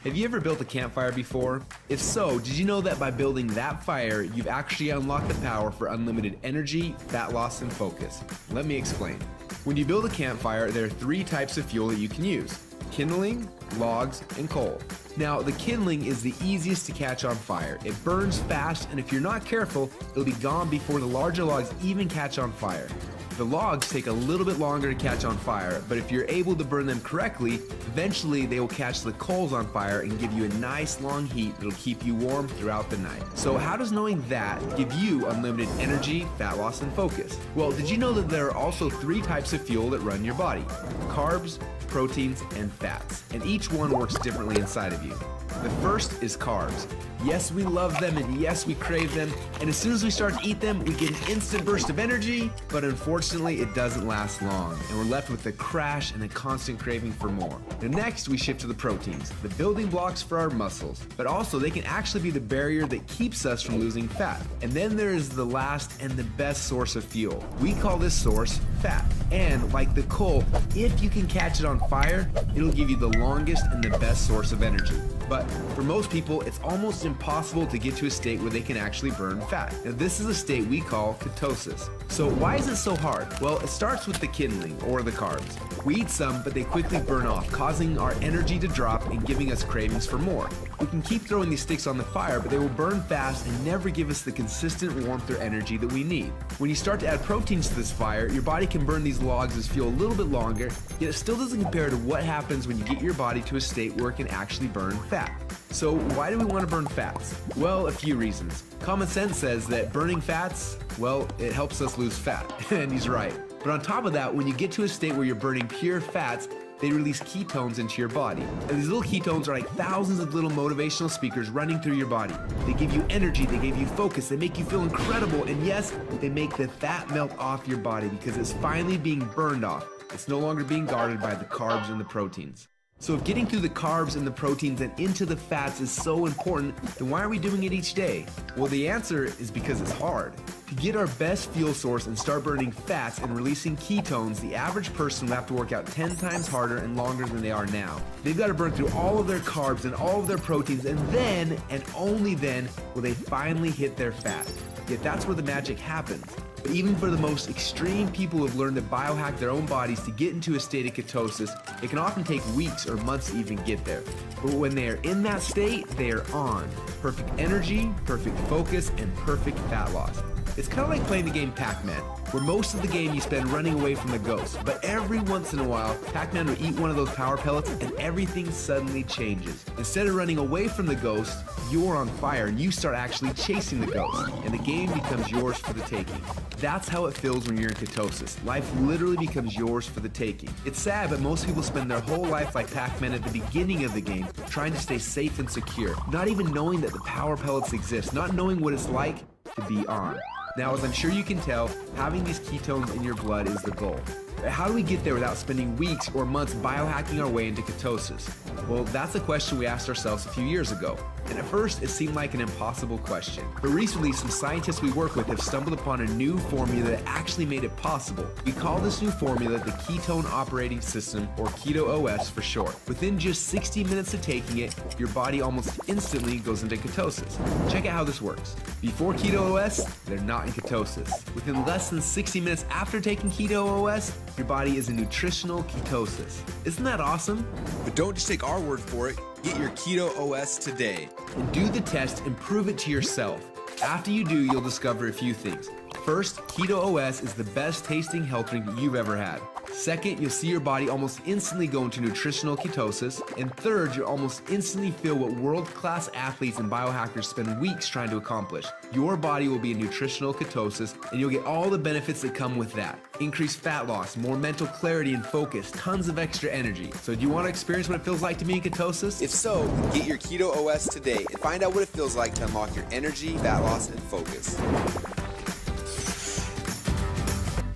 Have you ever built a campfire before? If so, did you know that by building that fire, you've actually unlocked the power for unlimited energy, fat loss, and focus? Let me explain. When you build a campfire, there are 3 types of fuel that you can use: kindling, logs, and coal. Now, the kindling is the easiest to catch on fire. It burns fast, and if you're not careful, it'll be gone before the larger logs even catch on fire. The logs take a little bit longer to catch on fire, but if you're able to burn them correctly, eventually they will catch the coals on fire and give you a nice long heat that'll keep you warm throughout the night. So how does knowing that give you unlimited energy, fat loss, and focus? Well, did you know that there are also 3 types of fuel that run your body? Carbs, proteins, and fats, and each one works differently inside of you. The first is carbs. Yes, we love them, and yes, we crave them, and as soon as we start to eat them, we get an instant burst of energy, but unfortunately, it doesn't last long, and we're left with a crash and a constant craving for more. And next, we shift to the proteins, the building blocks for our muscles, but also they can actually be the barrier that keeps us from losing fat. And then there is the last and the best source of fuel. We call this source fat. And like the coal, if you can catch it on fire, it'll give you the longest and the best source of energy. But for most people, it's almost impossible to get to a state where they can actually burn fat. Now, this is a state we call ketosis. So why is it so hard? Well, it starts with the kindling, or the carbs. We eat some, but they quickly burn off, causing our energy to drop and giving us cravings for more. We can keep throwing these sticks on the fire, but they will burn fast and never give us the consistent warmth or energy that we need. When you start to add proteins to this fire, your body can burn these logs as fuel a little bit longer, yet it still doesn't compare to what happens when you get your body to a state where it can actually burn fat. So why do we want to burn fats? Well, a few reasons. Common sense says that burning fats, well, it helps us lose fat, and he's right. But on top of that, when you get to a state where you're burning pure fats, they release ketones into your body. And these little ketones are like thousands of little motivational speakers running through your body. They give you energy, they give you focus, they make you feel incredible, and yes, they make the fat melt off your body because it's finally being burned off. It's no longer being guarded by the carbs and the proteins. So if getting through the carbs and the proteins and into the fats is so important, then why are we doing it each day? Well, the answer is because it's hard. To get our best fuel source and start burning fats and releasing ketones, the average person will have to work out 10 times harder and longer than they are now. They've got to burn through all of their carbs and all of their proteins, and then, and only then, will they finally hit their fat. Yet that's where the magic happens. But even for the most extreme people who have learned to biohack their own bodies to get into a state of ketosis, it can often take weeks or months to even get there. But when they are in that state, they are on. Perfect energy, perfect focus, and perfect fat loss. It's kind of like playing the game Pac-Man, where most of the game you spend running away from the ghost, but every once in a while, Pac-Man will eat one of those power pellets and everything suddenly changes. Instead of running away from the ghost, you're on fire and you start actually chasing the ghost, and the game becomes yours for the taking. That's how it feels when you're in ketosis. Life literally becomes yours for the taking. It's sad, but most people spend their whole life like Pac-Man at the beginning of the game, trying to stay safe and secure, not even knowing that the power pellets exist, not knowing what it's like to be on. Now, as I'm sure you can tell, having these ketones in your blood is the goal. But how do we get there without spending weeks or months biohacking our way into ketosis? Well, that's a question we asked ourselves a few years ago. And at first, it seemed like an impossible question. But recently, some scientists we work with have stumbled upon a new formula that actually made it possible. We call this new formula the Ketone Operating System, or Keto OS for short. Within just 60 minutes of taking it, your body almost instantly goes into ketosis. Check out how this works. Before Keto OS, they're not in ketosis. Within less than 60 minutes after taking Keto OS, your body is in nutritional ketosis. Isn't that awesome? But don't just take our word for it. Get your Keto OS today. And do the test and prove it to yourself. After you do, you'll discover a few things. First, Keto OS is the best tasting health drink you've ever had. Second, you'll see your body almost instantly go into nutritional ketosis. And third, you'll almost instantly feel what world-class athletes and biohackers spend weeks trying to accomplish. Your body will be in nutritional ketosis, and you'll get all the benefits that come with that. Increased fat loss, more mental clarity and focus, tons of extra energy. So do you want to experience what it feels like to be in ketosis? If so, get your Keto OS today and find out what it feels like to unlock your energy, fat loss, and focus.